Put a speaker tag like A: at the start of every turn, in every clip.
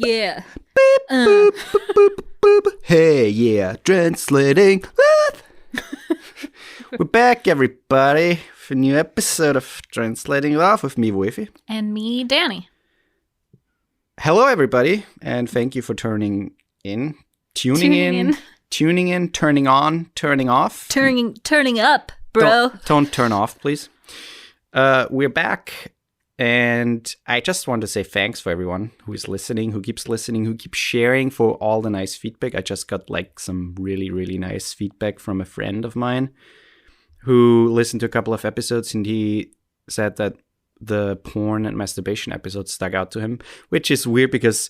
A: Yeah.
B: Beep, boop, boop, boop, boop. Hey, yeah, translating. We're back, everybody, for a new episode of Translating Love with me, Woifi.
A: And me, Dani.
B: Hello, everybody, and thank you for tuning in, turning on, turning off.
A: Turning up, bro.
B: Don't turn off, please. We're back, and I just want to say thanks for everyone who is listening, who keeps sharing, for all the nice feedback. I just got like some really, really nice feedback from a friend of mine who listened to a couple of episodes, and he said that the porn and masturbation episodes stuck out to him, which is weird because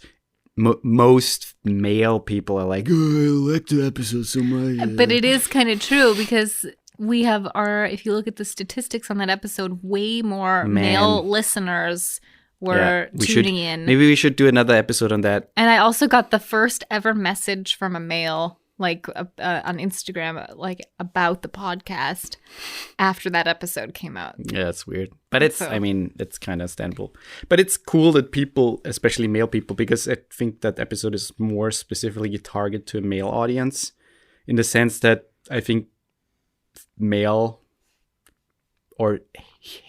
B: most male people are like, oh, I like the episode so much.
A: But it is kind of true because we have if you look at the statistics on that episode, way more male listeners were tuning in.
B: Maybe we should do another episode on that.
A: And I also got the first ever message from a male, like on Instagram, like about the podcast after that episode came out.
B: Yeah, it's weird. But it's kind of understandable. But it's cool that people, especially male people, because I think that episode is more specifically targeted to a male audience, in the sense that I think male or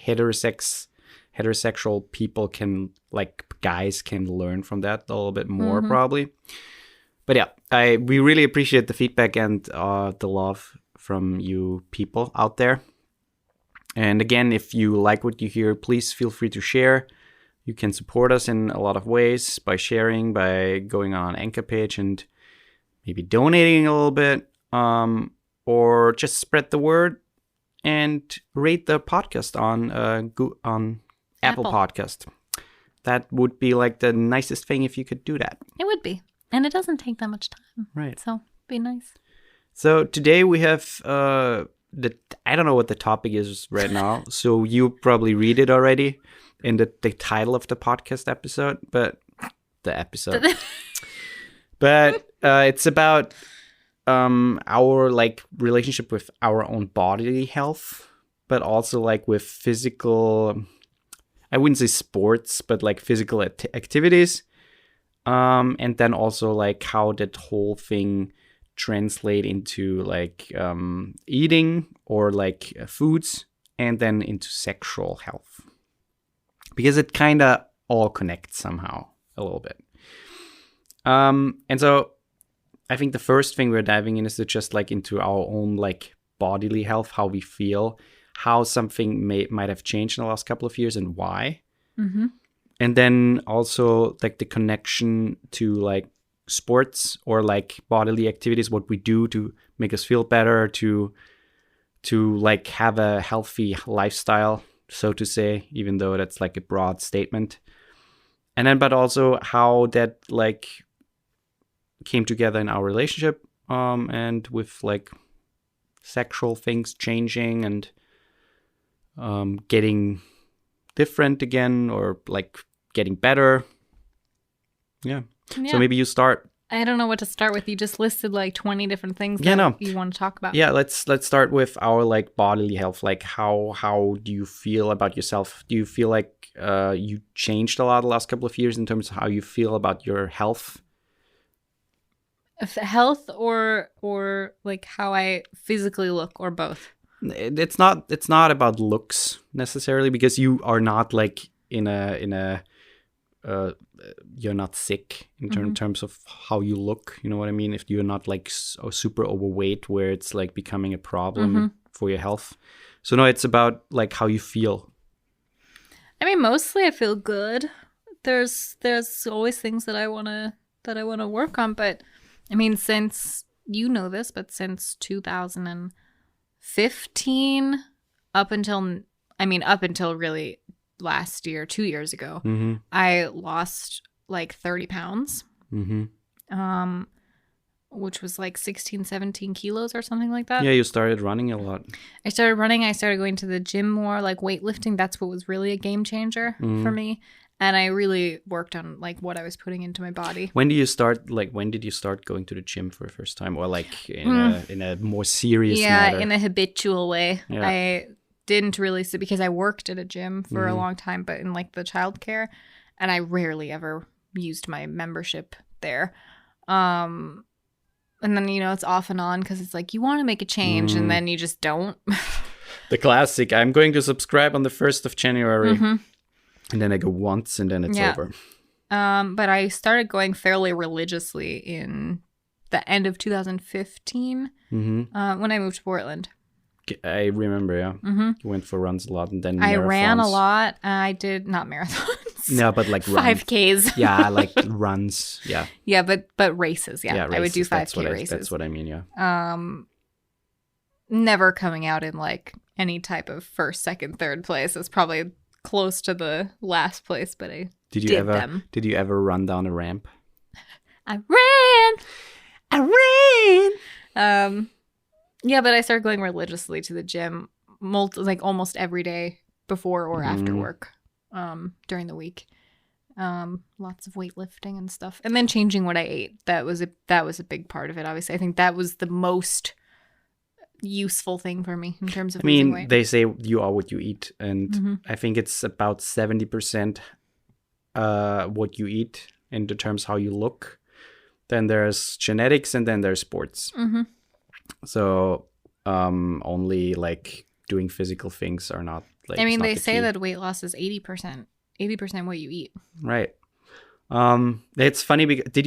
B: heterosexual people can, like, guys can learn from that a little bit more, probably. But yeah, we really appreciate the feedback and the love from you people out there. And again, if you like what you hear, please feel free to share. You can support us in a lot of ways by sharing, by going on Anchor page and maybe donating a little bit, or just spread the word and rate the podcast on Apple Podcast. That would be like the nicest thing if you could do that.
A: It would be. And it doesn't take that much time.
B: Right.
A: So, be nice.
B: So, today we have, I don't know what the topic is right now. So, you probably read it already in the title of the podcast episode. But it's about our, like, relationship with our own bodily health. But also, like, with physical, I wouldn't say sports, but, like, physical activities. And then also, like, how that whole thing translate into, like, eating or, like, foods, and then into sexual health, because it kind of all connects somehow a little bit. And so I think the first thing we're diving in is to just, like, into our own, like, bodily health, how we feel, how something might have changed in the last couple of years and why. Mm-hmm. And then also, like, the connection to, like, sports or, like, bodily activities, what we do to make us feel better, to like, have a healthy lifestyle, so to say, even though that's, like, a broad statement. And then, but also how that, like, came together in our relationship, and with, like, sexual things changing and getting different again, or, like, getting better. Yeah. So maybe you start.
A: I don't know what to start with. You just listed like 20 different things that you want to talk about.
B: Yeah, let's start with our, like, bodily health. Like, how do you feel about yourself? Do you feel like you changed a lot the last couple of years in terms of how you feel about your health?
A: Health or like how I physically look, or both?
B: It's not about looks necessarily, because you are not, like, in a you're not sick in terms of how you look, you know what I mean? If you're not, like, super overweight where it's, like, becoming a problem for your health. So no, it's about, like, how you feel.
A: I mean, mostly I feel good. There's always things that I want to work on, but I mean, since, you know this, but since 2015 up until really last year, 2 years ago, I lost like 30 pounds, which was like 16, 17 kilos or something like that.
B: Yeah, you started running a lot.
A: I started running. I started going to the gym more, like weightlifting. That's what was really a game changer for me. And I really worked on, like, what I was putting into my body.
B: When did you start going to the gym for the first time, or, like, in a more serious matter?
A: Yeah, in a habitual way.
B: Yeah.
A: I didn't really because I worked at a gym for a long time, but in, like, the childcare, and I rarely ever used my membership there. And then, it's off and on because it's like you want to make a change and then you just don't.
B: The classic, I'm going to subscribe on the 1st of January.
A: Mm-hmm.
B: And then I go once and then it's over.
A: But I started going fairly religiously in the end of 2015 when I moved to Portland.
B: I remember, yeah.
A: Mm-hmm.
B: You went for runs a lot and then
A: I
B: marathons.
A: ran a lot. I did not marathons.
B: No, but like runs.
A: 5Ks.
B: Yeah, like runs. Yeah.
A: Yeah, but races. Yeah,
B: races.
A: I would do 5K races.
B: That's what I mean. Yeah.
A: Never coming out in like any type of first, second, third place. It's probably close to the last place, but I did them.
B: Did you ever run down a ramp?
A: I ran. Yeah, but I started going religiously to the gym, almost every day before or after work, during the week. Lots of weightlifting and stuff, and then changing what I ate. That was a big part of it. Obviously, I think that was the most useful thing for me in terms of losing weight.
B: They say you are what you eat, and I think it's about 70% what you eat in the terms how you look. Then there's genetics, and then there's sports.
A: Mm-hmm.
B: So only like doing physical things are not like.
A: I mean, they say that weight loss is 80%. 80% what you eat.
B: Right. It's funny because did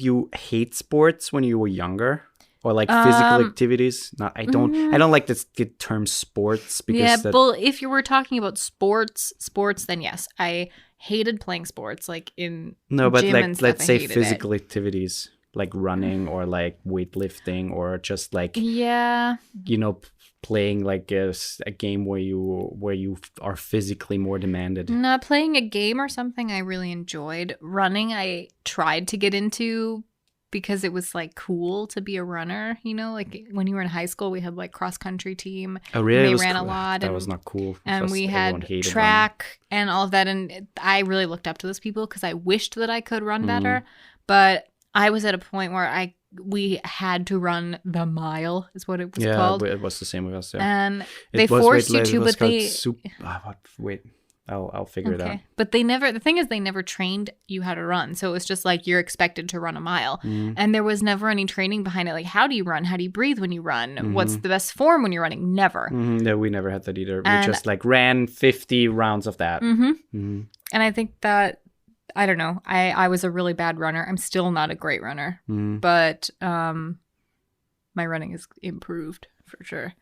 B: you hate sports when you were younger? Or like physical activities? I don't like this term sports because
A: if you were talking about sports, then yes, I hated playing sports like in gym and stuff.
B: Let's say physical activities like running or like weightlifting or just like playing like a game where you are physically more demanded.
A: No, playing a game or something I really enjoyed. Running I tried to get into because it was like cool to be a runner, like when you were in high school, we had like cross country team.
B: Oh, really?
A: They ran a lot.
B: That was not cool.
A: And we had track and all of that. And I really looked up to those people because I wished that I could run better. But I was at a point where we had to run the mile, is what it was called.
B: Yeah, it was the same with us. Yeah.
A: And they forced you to, but they.
B: I'll figure it out.
A: But the thing is, they never trained you how to run. So it was just like you're expected to run a mile. And there was never any training behind it. Like, how do you run? How do you breathe when you run? What's the best form when you're running? Never.
B: No, we never had that either. We just like ran 50 rounds of that.
A: And I think that, I don't know, I was a really bad runner. I'm still not a great runner. But my running is improved for sure.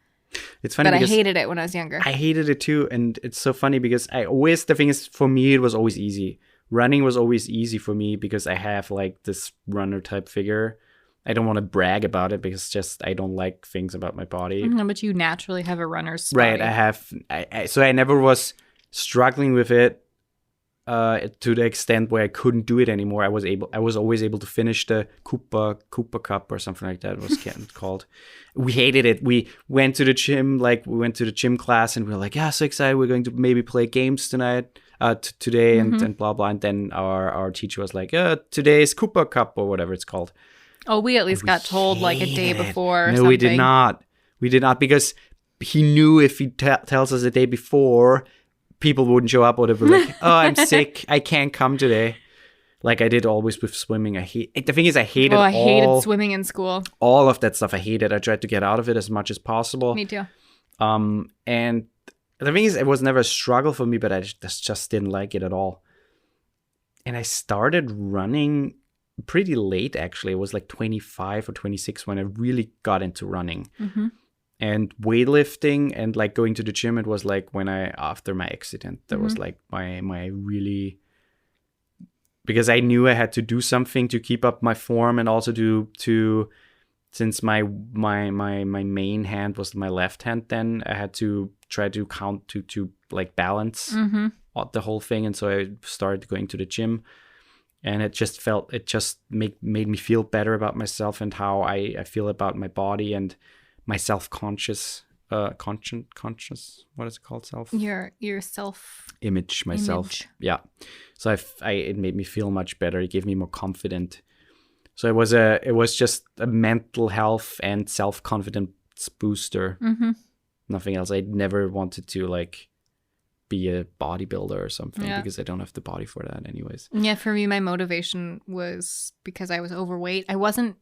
B: It's funny,
A: but I hated it when I was younger.
B: I hated it too, and it's so funny because the thing is, for me, it was always easy. Running was always easy for me because I have like this runner type figure. I don't want to brag about it because just I don't like things about my body.
A: No, but you naturally have a runner's body.
B: Right, I have. So I never was struggling with it to the extent where I couldn't do it anymore. I was always able to finish the Cooper Cup or something like that. It was called. We hated it. We went to the gym, class, and we were like, yeah, so excited. We're going to maybe play games tonight, today, and blah blah. And then our teacher was like, today's Cooper Cup or whatever it's called.
A: Oh, we at least got told like a day before.
B: No, we did not. We did not, because he knew if he tells us a day before, people wouldn't show up, or they were like, oh, I'm sick, I can't come today. Like I did always with swimming. I hated
A: swimming in school.
B: All of that stuff I hated. I tried to get out of it as much as possible.
A: Me too.
B: And the thing is, it was never a struggle for me, but I just didn't like it at all. And I started running pretty late, actually. It was like 25 or 26 when I really got into running. And weightlifting and like going to the gym, it was like after my accident, that was like my really, because I knew I had to do something to keep up my form, and also since my main hand was my left hand, then I had to try to count to like balance the whole thing. And so I started going to the gym, and it just made me feel better about myself and how I feel about my body and my self-conscious, conscious, what is it called?
A: Your self
B: image, myself. Yeah. So it made me feel much better. It gave me more confidence. So it was just a mental health and self-confidence booster. Nothing else. I never wanted to like be a bodybuilder or something because I don't have the body for that anyways.
A: Yeah, for me, my motivation was because I was overweight. I wasn't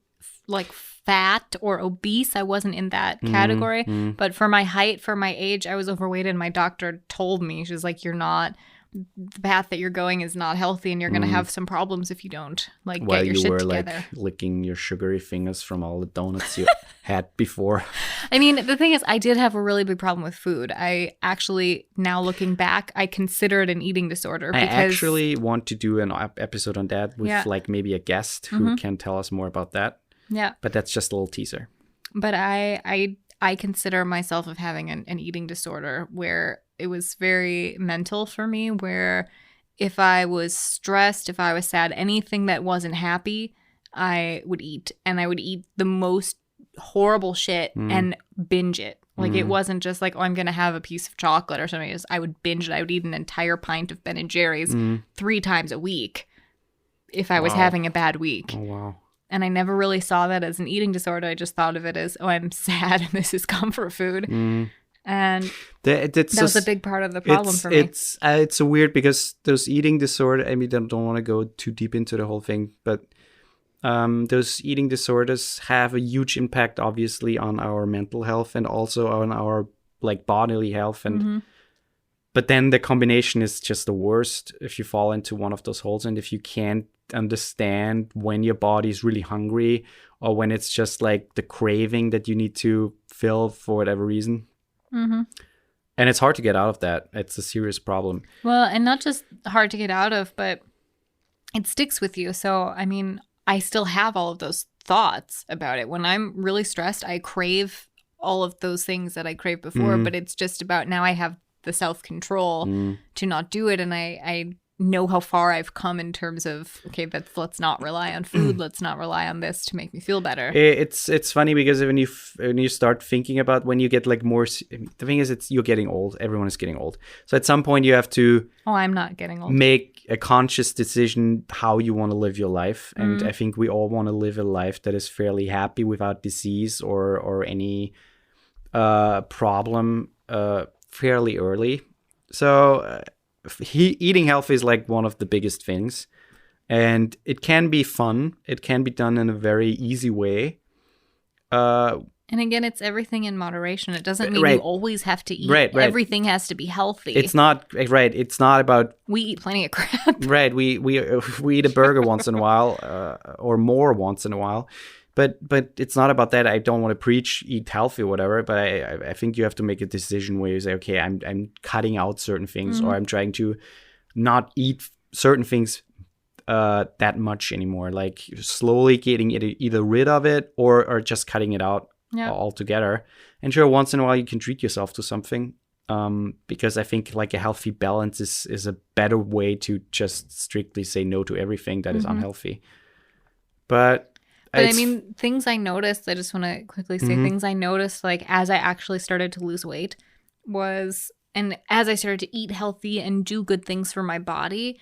A: like fat or obese. I wasn't in that category. But for my height, for my age, I was overweight. And my doctor told me, she's like, the path that you're going is not healthy and you're going to have some problems if you don't like get your shit together. While you were like
B: licking your sugary fingers from all the donuts you had before.
A: I mean, the thing is, I did have a really big problem with food. I actually, now looking back, I consider it an eating disorder.
B: I actually want to do an episode on that with like maybe a guest who can tell us more about that.
A: Yeah.
B: But that's just a little teaser.
A: But I consider myself of having an eating disorder where it was very mental for me, where if I was stressed, if I was sad, anything that wasn't happy, I would eat. And I would eat the most horrible shit and binge it. Like it wasn't just like, oh, I'm going to have a piece of chocolate or something. I would binge it. I would eat an entire pint of Ben & Jerry's 3 times a week if I was having a bad week.
B: Oh, wow.
A: And I never really saw that as an eating disorder. I just thought of it as, oh, I'm sad and this is comfort food. And that was a big part of the problem for me.
B: It's so weird because those eating disorder, I mean, I don't want to go too deep into the whole thing, but those eating disorders have a huge impact, obviously, on our mental health and also on our like bodily health. And but then the combination is just the worst if you fall into one of those holes and if you can't understand when your body is really hungry or when it's just like the craving that you need to fill for whatever reason. And it's hard to get out of that. It's a serious problem.
A: Well, and not just hard to get out of, but it sticks with you. So, I mean, I still have all of those thoughts about it. When I'm really stressed, I crave all of those things that I craved before, but it's just about now I have the self-control to not do it. And I know how far I've come in terms of, okay, let's not rely on food. Let's not rely on this to make me feel better.
B: It's funny because when you start thinking about when you get like more, the thing is, you're getting old. Everyone is getting old. So at some point you have to.
A: Oh, I'm not getting old.
B: Make a conscious decision how you want to live your life, and I think we all want to live a life that is fairly happy without disease or any problem fairly early. So. Eating healthy is like one of the biggest things, and it can be fun. It can be done in a very easy way.
A: And again, it's everything in moderation. It doesn't mean you always have to eat. Right. Everything has to be healthy.
B: It's not right. It's not about
A: we eat plenty of crap.
B: Right. We eat a burger once in a while, or more once in a while. But it's not about that. I don't want to preach eat healthy or whatever, but I think you have to make a decision where you say, okay, I'm cutting out certain things, or I'm trying to not eat certain things that much anymore. Like slowly getting either rid of it or just cutting it out altogether. And sure, once in a while you can treat yourself to something, because I think like a healthy balance is a better way to just strictly say no to everything that is unhealthy. But
A: I mean, things I noticed, I just want to quickly say things I noticed, like as I actually started to lose weight and as I started to eat healthy and do good things for my body,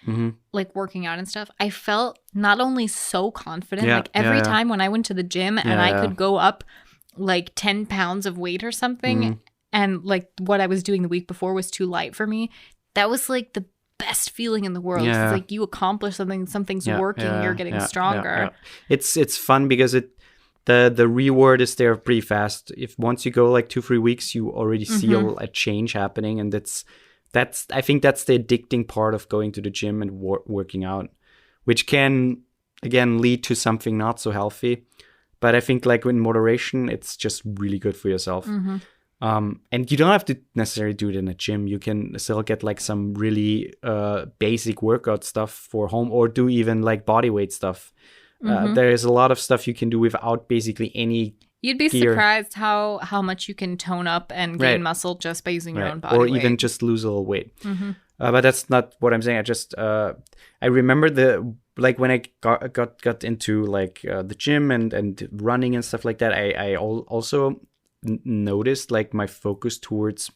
A: like working out and stuff, I felt not only so confident, like every time when I went to the gym and I could go up like 10 pounds of weight or something, and like what I was doing the week before was too light for me, that was like the best feeling in the world. It's like you accomplish something's working, you're getting stronger.
B: It's fun because the reward is there pretty fast. If once you go like 2-3 weeks, you already see a change happening, and that's I think that's the addicting part of going to the gym and working out, which can again lead to something not so healthy. But I think like in moderation, it's just really good for yourself. And you don't have to necessarily do it in a gym. You can still get like some really basic workout stuff for home, or do even like body weight stuff. There is a lot of stuff you can do without basically any
A: You'd be surprised how much you can tone up and gain muscle just by using your own body weight.
B: Or even just lose a little weight. But that's not what I'm saying. I remember when I got into like the gym and running and stuff like that, I also noticed like my focus towards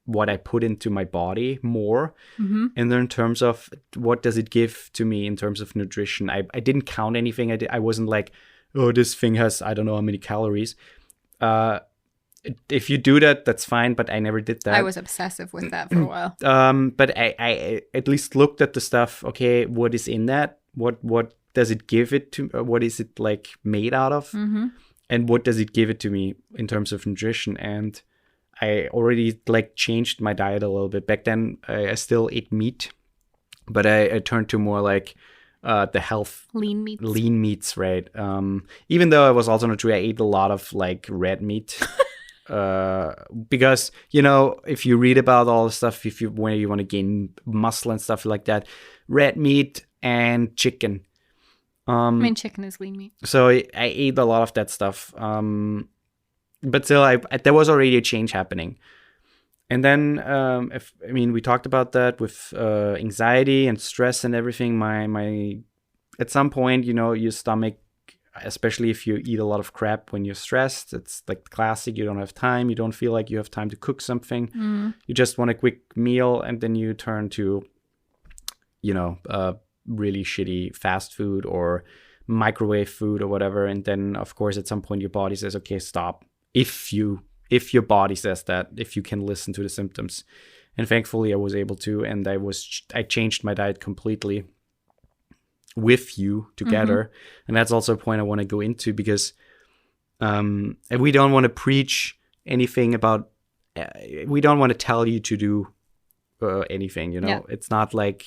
B: what I put into my body more, and then in terms of what does it give to me in terms of nutrition. I didn't count anything. I wasn't like, oh, this thing has I don't know how many calories. if you do that, that's fine, but I never did that.
A: I was obsessive with that for a while.
B: But I at least looked at the stuff. Okay, what is in that? What does it give it to? What is it like made out of?
A: Mm-hmm.
B: And what does it give it to me in terms of nutrition? And I already like changed my diet a little bit. Back then, I still ate meat, but I turned to more like the health
A: Lean meats,
B: right? Even though I was also not true, I ate a lot of like red meat. Because if you read about all the stuff, when you want to gain muscle and stuff like that, red meat and chicken.
A: I mean, chicken is lean meat.
B: So I ate a lot of that stuff. But still, there was already a change happening. And then, we talked about that with anxiety and stress and everything. My at some point, your stomach, especially if you eat a lot of crap when you're stressed, it's like classic. You don't have time. You don't feel like you have time to cook something.
A: Mm.
B: You just want a quick meal, and then you turn to, really shitty fast food or microwave food or whatever. And then, of course, at some point, your body says, "Okay, stop." If your body says that, if you can listen to the symptoms. And thankfully, I was able to, and I changed my diet completely with you together. Mm-hmm. And that's also a point I want to go into, because we don't want to preach anything about, we don't want to tell you to do anything,
A: Yeah.
B: It's not like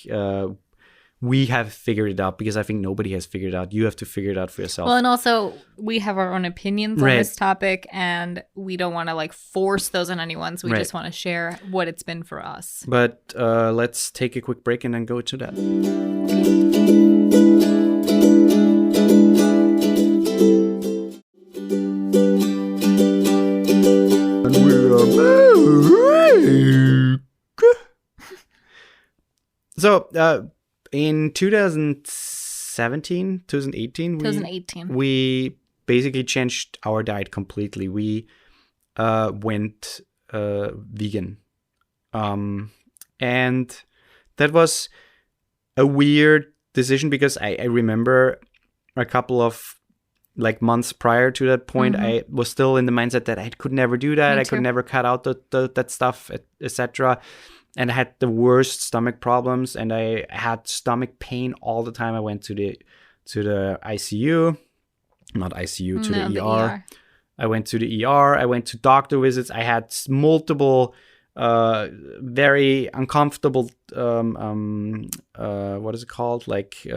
B: we have figured it out, because I think nobody has figured it out. You have to figure it out for yourself.
A: Well, and also we have our own opinions on
B: Right.
A: this topic, and we don't want to like force those on anyone. So we
B: Right.
A: just want to share what it's been for us.
B: But let's take a quick break and then go to that. And we're back. So, in 2018,
A: 2018.
B: we basically changed our diet completely. We went vegan. And that was a weird decision, because I remember a couple of like months prior to that point, I was still in the mindset that I could never do that.
A: Me
B: I
A: too.
B: could never cut out that stuff, etc. And I had the worst stomach problems, and I had stomach pain all the time. I went to the ICU, not ICU, to the ER. I went to the ER. I went to doctor visits. I had multiple very uncomfortable what is it called, like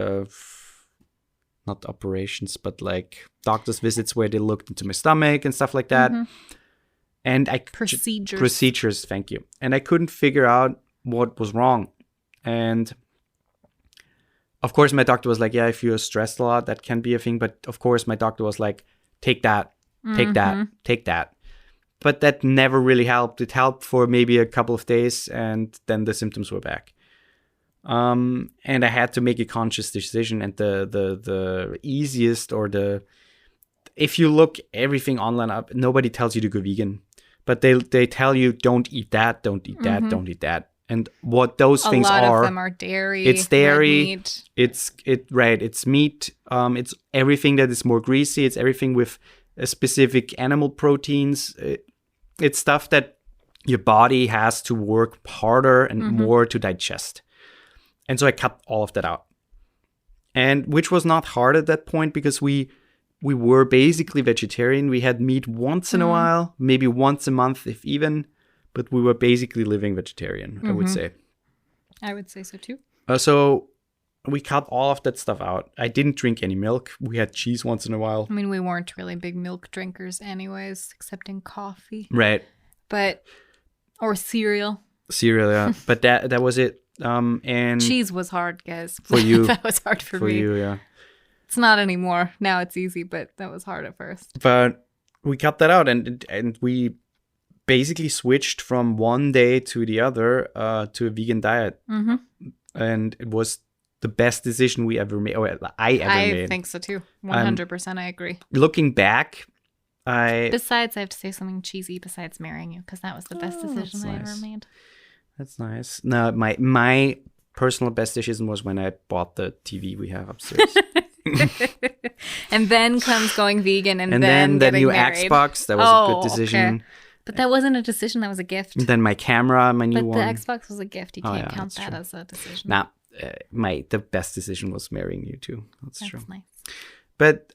B: not operations, but like doctor's visits where they looked into my stomach and stuff like that. And procedures, thank you. And I couldn't figure out what was wrong. And of course my doctor was like, yeah, if you're stressed a lot, that can be a thing. But of course my doctor was like, take that. But that never really helped. It helped for maybe a couple of days, and then the symptoms were back. And I had to make a conscious decision. And the easiest, or if you look everything online up, nobody tells you to go vegan, but they tell you don't eat that, don't eat that, don't eat that. And what those things are,
A: a lot of them are dairy.
B: It's dairy.
A: Meat.
B: It's meat. It's everything that is more greasy. It's everything with specific animal proteins. It's stuff that your body has to work harder and more to digest. And so I cut all of that out. And which was not hard at that point, because we were basically vegetarian. We had meat once in a while, maybe once a month, if even, but we were basically living vegetarian, I would say.
A: I would say so too.
B: So we cut all of that stuff out. I didn't drink any milk. We had cheese once in a while.
A: I mean, we weren't really big milk drinkers anyways, except in coffee.
B: Right.
A: Or cereal.
B: Cereal, yeah. But that was it. And
A: cheese was hard, guys.
B: For you.
A: That was hard for me.
B: For you, yeah.
A: It's not anymore. Now it's easy, but that was hard at first.
B: But we cut that out, and we basically switched from one day to the other to a vegan diet. And it was the best decision we ever made, or I ever made.
A: I think so too. 100% I agree.
B: Looking back,
A: Besides, I have to say something cheesy besides marrying you, because that was the best decision I ever made.
B: That's nice. No, my personal best decision was when I bought the TV we have upstairs.
A: And then comes going vegan, and
B: then the
A: getting
B: new
A: married.
B: Xbox. That was a good decision.
A: Okay. But that wasn't a decision. That was a gift.
B: then my camera, my new
A: But
B: one.
A: the Xbox was a gift. You can't count
B: that's
A: that
B: true.
A: as a decision.
B: Nah, the best decision was marrying you too. That's true.
A: Nice.
B: But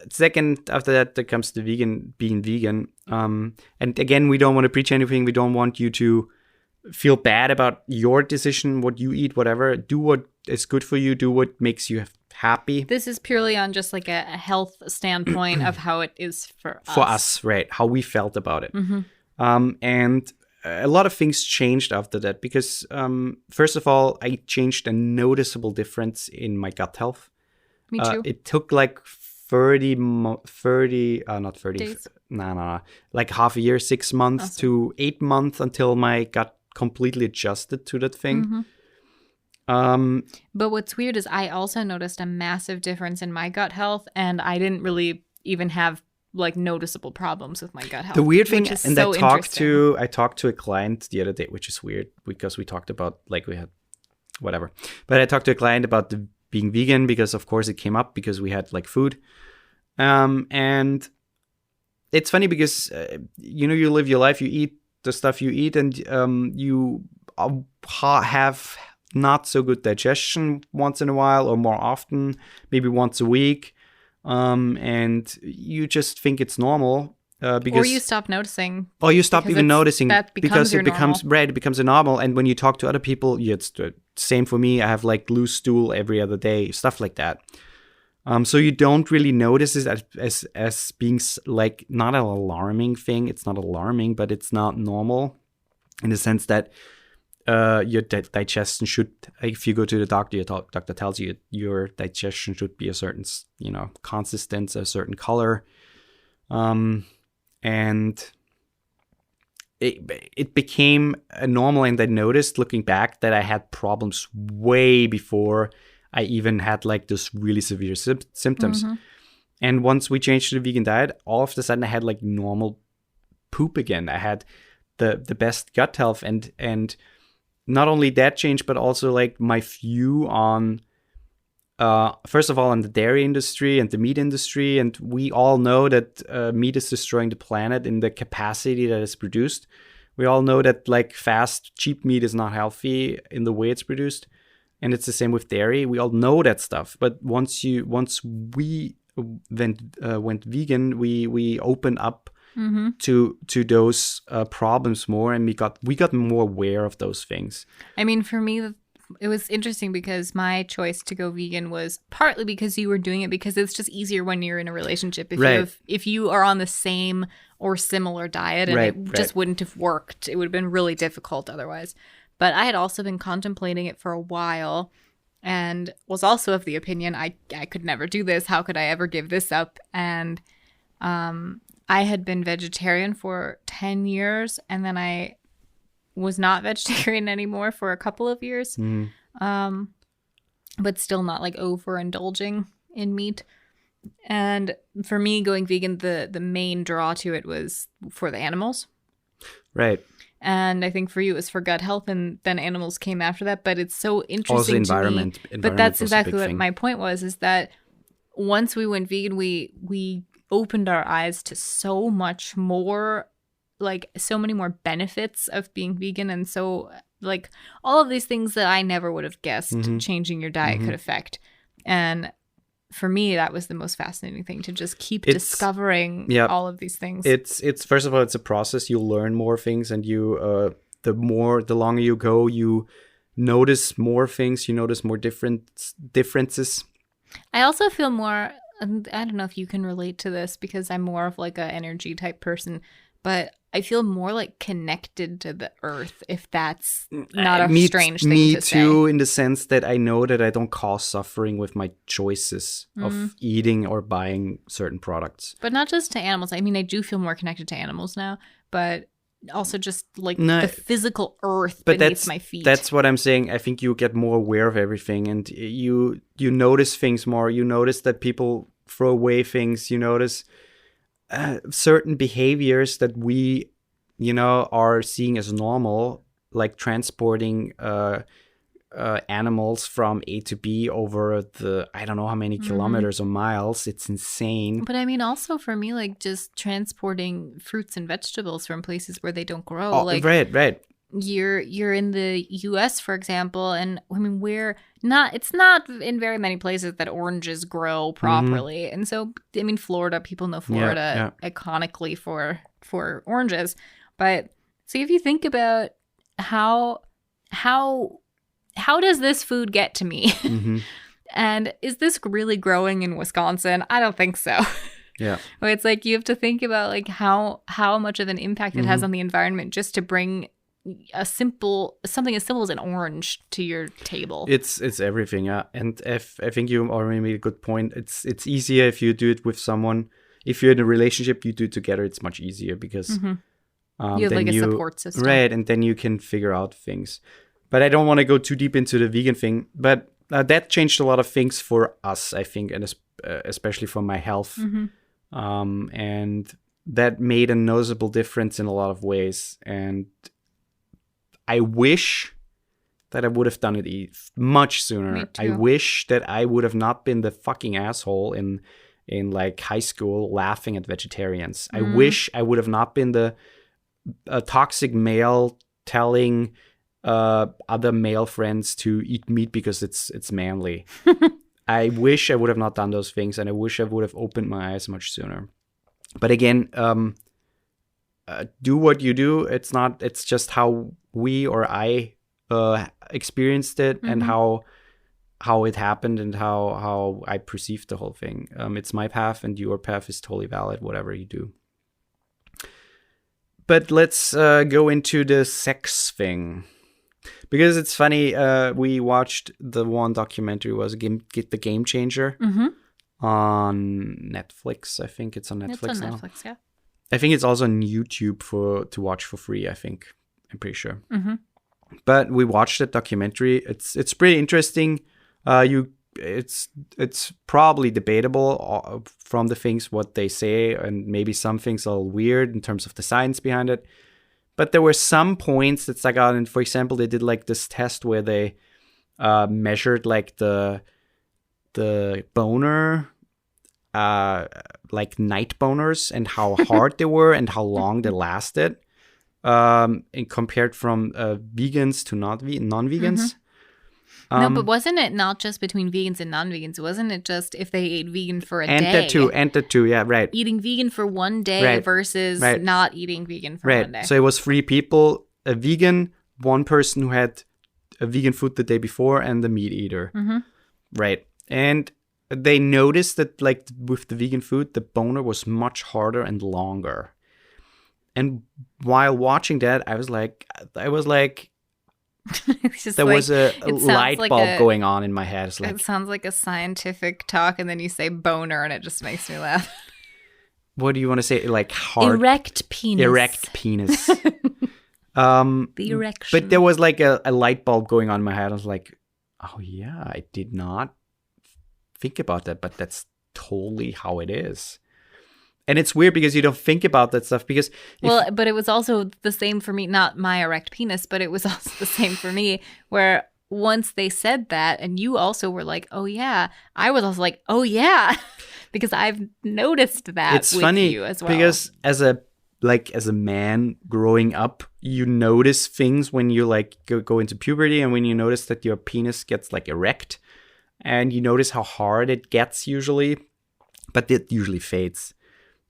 B: second, after that, there comes the being vegan. And again, we don't want to preach anything. We don't want you to feel bad about your decision, what you eat, whatever. Do what is good for you. Do what makes you happy.
A: This is purely on just like a health standpoint of how it is for us.
B: For us, right? How we felt about it.
A: Mm-hmm.
B: And a lot of things changed after that because, first of all, I changed a noticeable difference in my gut health.
A: Me too.
B: It took like 30, not 30,
A: Days?
B: No, like half a year, 6 months to 8 months until my gut completely adjusted to that thing.
A: Mm-hmm. But what's weird is I also noticed a massive difference in my gut health, and I didn't really even have like noticeable problems with my gut health.
B: The weird thing,
A: is
B: and
A: so
B: I talked to a client the other day, which is weird because we talked about like we had whatever, but I talked to a client about being vegan because of course it came up because we had like food, and it's funny because you live your life, you eat the stuff you eat, and you have not so good digestion once in a while or more often, maybe once a week. And you just think it's normal because
A: or you stop noticing.
B: Or you stop even noticing because it becomes
A: normal.
B: It becomes a normal. And when you talk to other people, it's the same for me. I have like loose stool every other day, stuff like that. So you don't really notice it as being like not an alarming thing. It's not alarming, but it's not normal in the sense that your digestion should, if you go to the doctor, your doctor tells you your digestion should be a certain, consistency, a certain color. And it became normal, and I noticed looking back that I had problems way before I even had like this really severe symptoms.
A: Mm-hmm.
B: And once we changed to the vegan diet, all of a sudden I had like normal poop again. I had the best gut health, and not only that changed, but also like my view on, first of all, on the dairy industry and the meat industry. And we all know that meat is destroying the planet in the capacity that it's produced. We all know that like fast, cheap meat is not healthy in the way it's produced. And it's the same with dairy. We all know that stuff. But once we went vegan, we opened up
A: Mm-hmm.
B: to those problems more, and we got more aware of those things.
A: I mean, for me, it was interesting because my choice to go vegan was partly because you were doing it because it's just easier when you're in a relationship. If you are on the same or similar diet, and it just wouldn't have worked. It would have been really difficult otherwise. But I had also been contemplating it for a while and was also of the opinion I could never do this. How could I ever give this up? And I had been vegetarian for 10 years, and then I was not vegetarian anymore for a couple of years, but still not like overindulging in meat. And for me, going vegan, the main draw to it was for the animals.
B: Right.
A: And I think for you, it was for gut health, and then animals came after that. But it's so interesting
B: also
A: environment. But that's exactly what my point was, is that once we went vegan, we opened our eyes to so much more, like so many more benefits of being vegan. And so like all of these things that I never would have guessed changing your diet could affect. And for me, that was the most fascinating thing, to just keep discovering all of these things.
B: It's first of all, it's a process. You learn more things, and you the longer you go, you notice more things. You notice more differences.
A: I also feel more, I don't know if you can relate to this because I'm more of like an energy type person, but I feel more like connected to the earth, if that's not a strange thing to say. Me
B: too, in the sense that I know that I don't cause suffering with my choices of eating or buying certain products.
A: But not just to animals. I mean, I do feel more connected to animals now, but also just like the physical earth beneath my feet.
B: That's what I'm saying. I think you get more aware of everything, and you notice things more. You notice that people throw away things. You notice certain behaviors that we, are seeing as normal, like transporting animals from A to B over the, I don't know how many kilometers or miles. It's insane.
A: But I mean, also for me, like just transporting fruits and vegetables from places where they don't grow. Like
B: Right.
A: you're in the US, for example, and I mean it's not in very many places that oranges grow properly. And so I mean Florida, people know Florida iconically for oranges. But so if you think about how does this food get to me? And is this really growing in Wisconsin? I don't think so.
B: Yeah.
A: But it's like you have to think about like how much of an impact it has on the environment just to bring something as simple as an orange to your table.
B: It's everything, yeah. And I think you already made a good point. It's easier if you do it with someone. If you're in a relationship, you do it together. It's much easier because
A: you have like a support system,
B: right? And then you can figure out things. But I don't want to go too deep into the vegan thing. But that changed a lot of things for us, I think, and especially for my health. And that made a noticeable difference in a lot of ways. And I wish that I would have done it much sooner.
A: Me too.
B: I wish that I would have not been the fucking asshole in like high school laughing at vegetarians. I wish I would have not been the toxic male telling other male friends to eat meat because it's manly. I wish I would have not done those things, and I wish I would have opened my eyes much sooner. But again, do what you do. It's just how we or I experienced it and how it happened and how I perceived the whole thing. It's my path, and your path is totally valid, whatever you do. But let's go into the sex thing. Because it's funny, we watched the one documentary, was The Game Changer on Netflix. I think it's on Netflix
A: It's on
B: now.
A: Netflix, yeah.
B: I think it's also on YouTube to watch for free, I think. I'm pretty sure. But we watched that documentary. It's pretty interesting. It's probably debatable from the things what they say, and maybe some things are weird in terms of the science behind it. But there were some points that stuck out. And for example, they did like this test where they measured like the boner, like night boners, and how hard they were and how long they lasted, and compared from vegans to non-vegans.
A: No, but wasn't it not just between vegans and non-vegans? Wasn't it just if they ate vegan for a
B: and
A: day?
B: And the two, yeah, right.
A: Eating vegan for one day versus not eating vegan for one day.
B: So it was 3 people, a vegan, 1 person who had a vegan food the day before, and the meat eater. Right. And they noticed that like with the vegan food, the boner was much harder and longer. And while watching that, I was like, there was a light bulb going on in my head. It's like,
A: it sounds like a scientific talk, and then you say boner, and it just makes me laugh.
B: What do you want to say? Like hard
A: erect penis.
B: Erect penis.
A: The erection.
B: But there was like a light bulb going on in my head. I was like, oh yeah, I did not think about that, but that's totally how it is. And it's weird because you don't think about that stuff because...
A: but it was also the same for me, not my erect penis, but it was also the same for me, where once they said that, and you also were like, oh yeah, I was also like, oh yeah, because I've noticed that
B: it's
A: with
B: funny
A: you as well.
B: Because as a man growing up, you notice things when you like go into puberty, and when you notice that your penis gets like erect, and you notice how hard it gets usually, but it usually fades.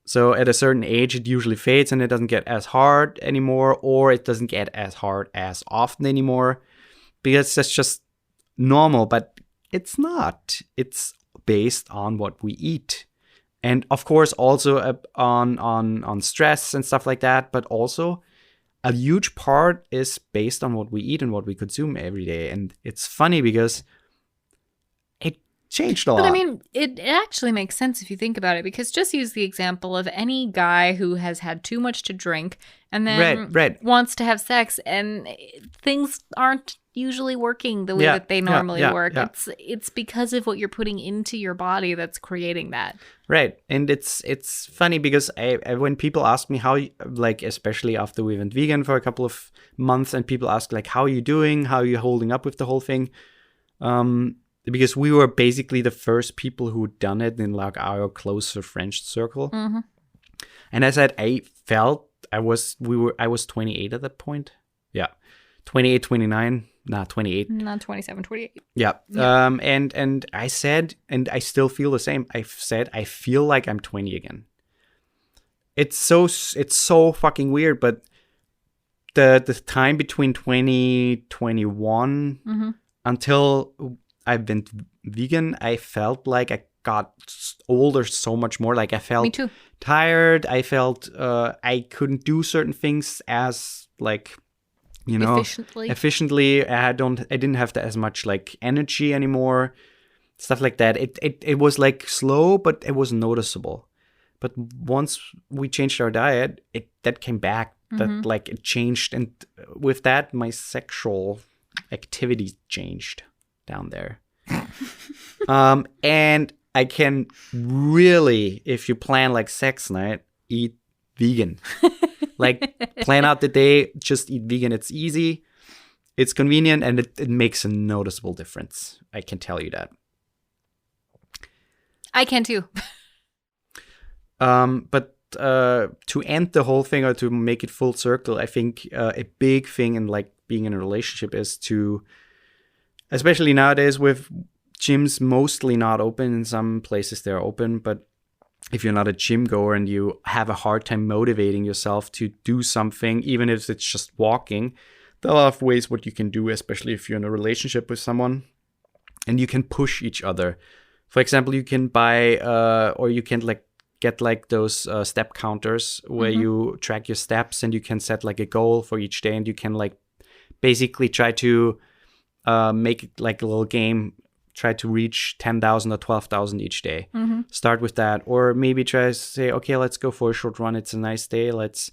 B: So at a certain age, it usually fades and it doesn't get as hard anymore, or it doesn't get as hard as often anymore, because that's just normal. But it's not. It's based on what we eat. And of course, also on stress and stuff like that. But also a huge part is based on what we eat and what we consume every day. And it's funny because changed a lot.
A: But I mean, it actually makes sense if you think about it, because just use the example of any guy who has had too much to drink and then wants to have sex, and things aren't usually working the way that they normally work.
B: Yeah.
A: It's because of what you're putting into your body that's creating that.
B: Right. And it's funny because when people ask me how, like, especially after we went vegan for a couple of months, and people ask, like, how are you doing? How are you holding up with the whole thing? Because we were basically the first people who done it in, like, our closer friend circle.
A: Mm-hmm.
B: And I said, I was 28 at that point. Yeah. 28, 29. Nah, 28.
A: Not 27, 28.
B: Yeah. And I said, and I still feel the same. I said, I feel like I'm 20 again. It's so fucking weird, but the time between 2021
A: Mm-hmm.
B: until I went vegan, I felt like I got older so much more. Like I felt
A: Me too.
B: tired. I felt I couldn't do certain things as, like, you know, efficiently. I didn't have as much, like, energy anymore, stuff like that. It was, like, slow, but it was noticeable. But once we changed our diet, that came back. That, like, it changed, and with that, my sexual activity changed down there. And I can really, if you plan, like, sex night, eat vegan. Like, plan out the day, just eat vegan. It's easy, it's convenient, and it makes a noticeable difference. I can tell you that.
A: I can too.
B: But to end the whole thing, or to make it full circle, I think a big thing in, like, being in a relationship is to, especially nowadays with gyms mostly not open, in some places they're open, but if you're not a gym goer and you have a hard time motivating yourself to do something, even if it's just walking, there are a lot of ways what you can do, especially if you're in a relationship with someone, and you can push each other. For example, you can buy or you can, like, get, like, those step counters where you track your steps, and you can set, like, a goal for each day, and you can, like, basically try to make it like a little game. Try to reach 10,000 or 12,000 each day. Start with that, or maybe try to say, okay, let's go for a short run. It's a nice day. Let's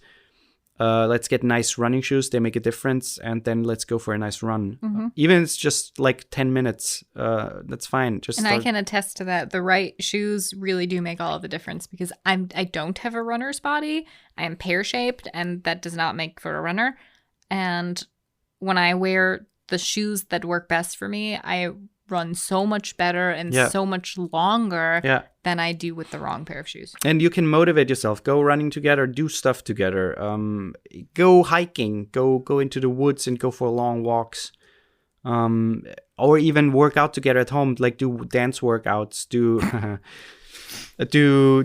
B: get nice running shoes. They make a difference, and then let's go for a nice run. Even if it's just like 10 minutes. That's fine.
A: I can attest to that. The right shoes really do make all of the difference, because I don't have a runner's body. I am pear shaped, and that does not make for a runner. And when I wear the shoes that work best for me, I run so much better and so much longer than I do with the wrong pair of shoes.
B: And you can motivate yourself. Go running together, do stuff together. Go hiking, go into the woods and go for long walks. Or even work out together at home, like do dance workouts, do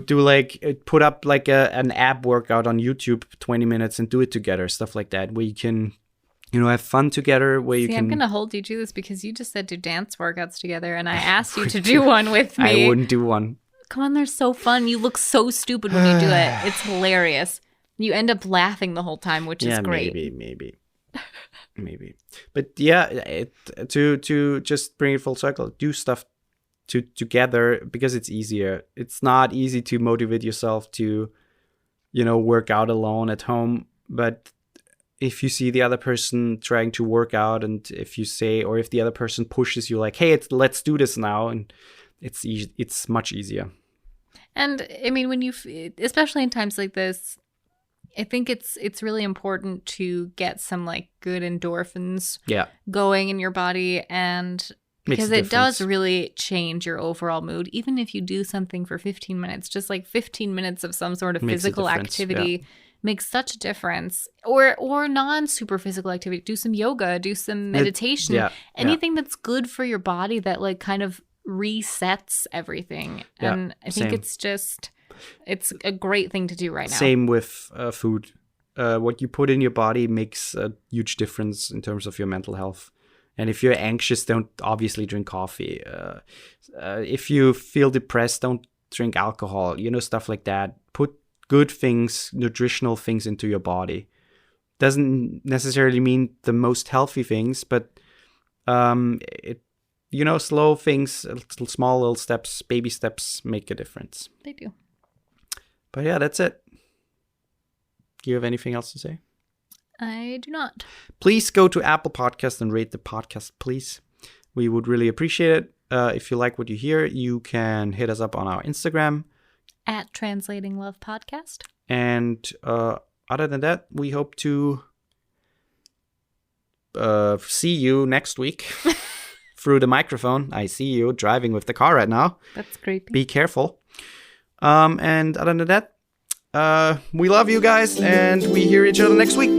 B: like put up like an ab workout on YouTube, 20 minutes, and do it together, stuff like that, where you can, you know, have fun together, where you can...
A: I'm going to hold you to this, because you just said do dance workouts together, and I asked you to do one with me.
B: I wouldn't do one.
A: Come on, they're so fun. You look so stupid when you do it. It's hilarious. You end up laughing the whole time, which is great.
B: Maybe. But yeah, to just bring it full circle, do stuff together, because it's easier. It's not easy to motivate yourself to, you know, work out alone at home, but if you see the other person trying to work out, and if you say, or if the other person pushes you, like, hey, let's do this now, and it's easy, it's much easier.
A: And I mean, when especially in times like this, I think it's really important to get some, like, good endorphins going in your body, and because it does really change your overall mood. Even if you do something for 15 minutes, just like 15 minutes of some sort of physical activity makes such a difference. Or non-super physical activity. Do some yoga, do some meditation, anything that's good for your body, that, like, kind of resets everything. And I think it's a great thing to do right now.
B: Same with food. What you put in your body makes a huge difference in terms of your mental health. And if you're anxious, don't obviously drink coffee. If you feel depressed, don't drink alcohol, you know, stuff like that. Put good things, nutritional things into your body. Doesn't necessarily mean the most healthy things, but you know, slow things, small little steps, baby steps make a difference.
A: They do.
B: But yeah, that's it. Do you have anything else to say?
A: I do not.
B: Please go to Apple Podcast and rate the podcast, please. We would really appreciate it. If you like what you hear, you can hit us up on our Instagram.
A: At Translating Love Podcast.
B: And other than that, we hope to see you next week through the microphone. I see you driving with the car right now.
A: That's creepy.
B: Be careful. And other than that, we love you guys, and we hear each other next week.